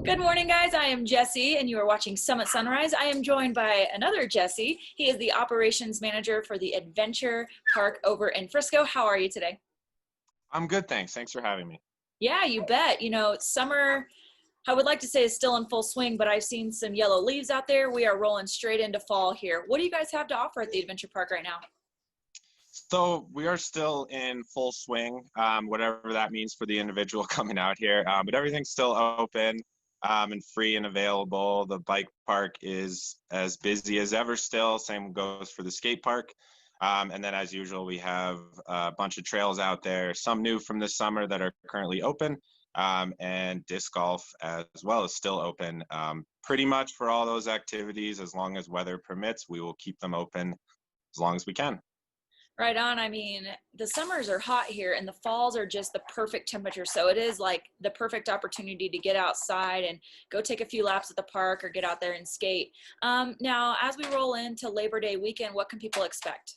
Good morning, guys. I am Jessie, and you are watching Summit Sunrise. I am joined by another Jessie. He is the operations manager for the Adventure Park over in Frisco. How are you today? I'm good, thanks. Thanks for having me. Yeah, you bet. Summer, I would like to say, is still in full swing, but I've seen some yellow leaves out there. We are rolling straight into fall here. What do you guys have to offer at the Adventure Park right now? So we are still in full swing, whatever that means for the individual coming out here. But everything's still open and free and available. The bike park is as busy as ever still. Same goes for the skate park. And then as usual, we have a bunch of trails out there, some new from this summer that are currently open, and disc golf as well is still open. Pretty much for all those activities, as long as weather permits, we will keep them open as long as we can. Right on. I mean, the summers are hot here and the falls are just the perfect temperature. So it is like the perfect opportunity to get outside and go take a few laps at the park or get out there and skate. Now, as we roll into Labor Day weekend, what can people expect?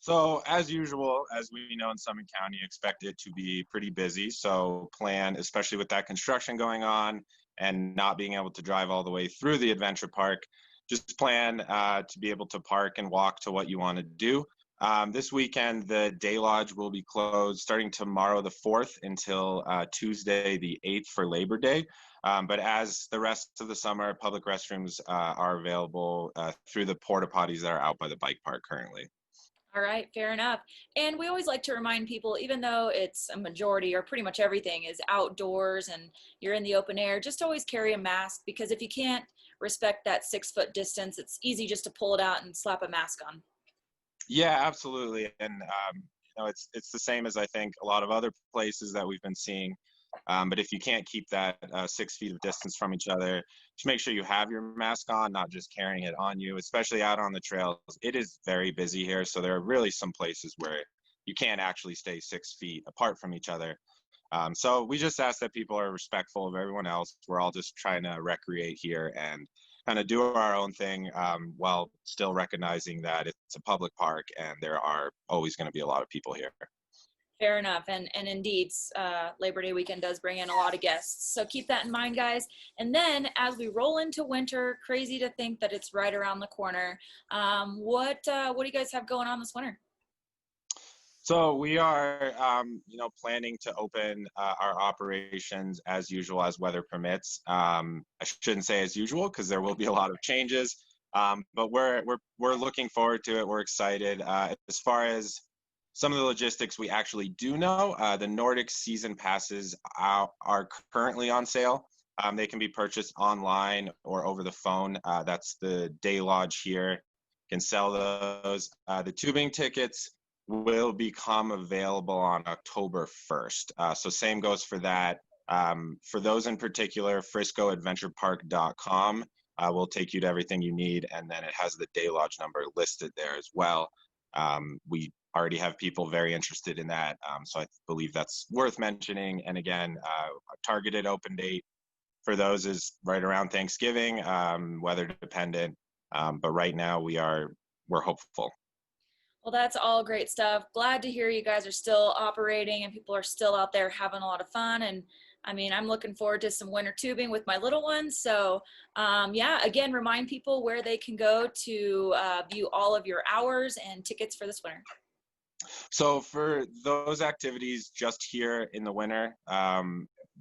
So as usual, as we know in Summit County, expect it to be pretty busy. So plan, especially with that construction going on and not being able to drive all the way through the adventure park, just plan to be able to park and walk to what you want to do. This weekend, the Day Lodge will be closed starting tomorrow, the 4th, until Tuesday, the 8th for Labor Day. But as the rest of the summer, public restrooms are available through the porta potties that are out by the bike park currently. All right, fair enough. And we always like to remind people, even though it's a majority or pretty much everything is outdoors and you're in the open air, just always carry a mask because if you can't respect that 6 foot distance, it's easy just to pull it out and slap a mask on. Yeah, absolutely. And it's the same as I think a lot of other places that we've been seeing. But if you can't keep that 6 feet of distance from each other, just make sure you have your mask on, not just carrying it on you, especially out on the trails. It is very busy here, so there are really some places where you can't actually stay 6 feet apart from each other. So we just ask that people are respectful of everyone else. We're all just trying to recreate here and kind of do our own thing while still recognizing that it's a public park and there are always going to be a lot of people here. Fair enough. And indeed, Labor Day weekend does bring in a lot of guests. So keep that in mind, guys. And then as we roll into winter, crazy to think that it's right around the corner. What do you guys have going on this winter? So we are, planning to open our operations as usual as weather permits. I shouldn't say as usual because there will be a lot of changes, but we're looking forward to it. We're excited. As far as some of the logistics, we actually do know the Nordic season passes are currently on sale. They can be purchased online or over the phone. That's the Day Lodge here can sell those. The tubing tickets will become available on October 1st. So same goes for that. For those in particular, friscoadventurepark.com will take you to everything you need, and then it has the Day Lodge number listed there as well. We already have people very interested in that, so I believe that's worth mentioning. And again, our targeted open date for those is right around Thanksgiving, weather dependent, but right now we're hopeful. Well, that's all great stuff. Glad to hear you guys are still operating and people are still out there having a lot of fun. And I mean, I'm looking forward to some winter tubing with my little ones. So yeah, again, remind people where they can go to view all of your hours and tickets for this winter. So for those activities just here in the winter,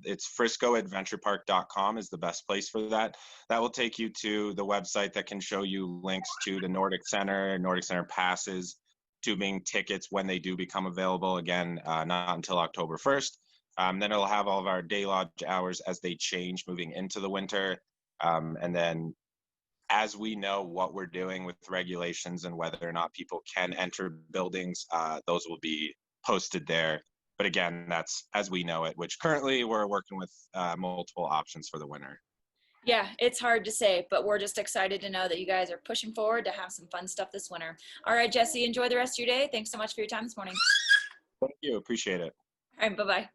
it's friscoadventurepark.com is the best place for that. That will take you to the website that can show you links to the Nordic Center passes, tubing tickets when they do become available. Again, not until October 1st. Then it'll have all of our Day Lodge hours as they change moving into the winter. And then as we know what we're doing with regulations and whether or not people can enter buildings, those will be posted there. But again, that's as we know it, which currently we're working with multiple options for the winter. Yeah, it's hard to say, but we're just excited to know that you guys are pushing forward to have some fun stuff this winter. All right, Jessie, enjoy the rest of your day. Thanks so much for your time this morning. Thank you. Appreciate it. All right, bye-bye.